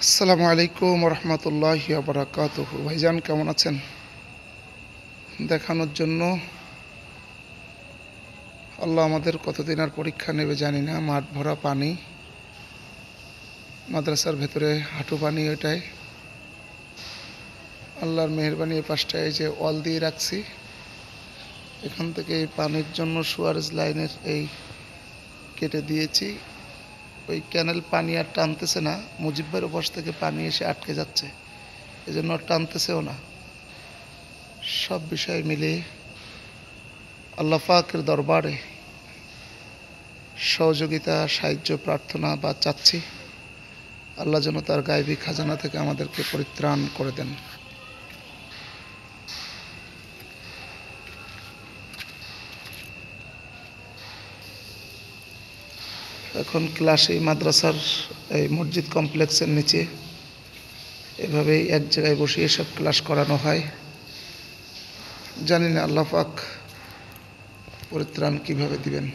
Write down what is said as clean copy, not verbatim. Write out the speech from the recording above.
আসসালামু আলাইকুম রহমতুল্লাহি ওয়া বারাকাতুহু। ভাইজান কেমন আছেন? দেখানোর জন্য আল্লাহ আমাদের কতদিন আর পরীক্ষা নেবে জানি না। মাঠ ভরা পানি, মাদ্রাসার ভেতরে হাঁটু পানি। ওইটাই আল্লাহর মেহেরবানি। এই পাশটায় এই যে ওয়াল দিয়ে রাখছি, এখান থেকে এই পানির জন্য সুয়ারেজ লাইনের এই কেটে দিয়েছি। ওই ক্যানেল পানি আর টানতেছে না, মুজিবের ওপাশ থেকে পানি এসে আটকে যাচ্ছে, এজন্য টানতেছেও না। সব বিষয় মিলে আল্লাহ পাকের দরবারে সহযোগিতা, সাহায্য প্রার্থনা বা চাচ্ছি, আল্লাহ যেন তার গায়বী খাজানা থেকে আমাদেরকে পরিত্রাণ করে দেন। এখন ক্লাসে মাদ্রাসার এই মসজিদ কমপ্লেক্সের নিচে এভাবেই এক জায়গায় বসিয়ে সব ক্লাস করানো হয়। জানি না আল্লাহ পাক পরিত্রাণ কীভাবে দিবেন।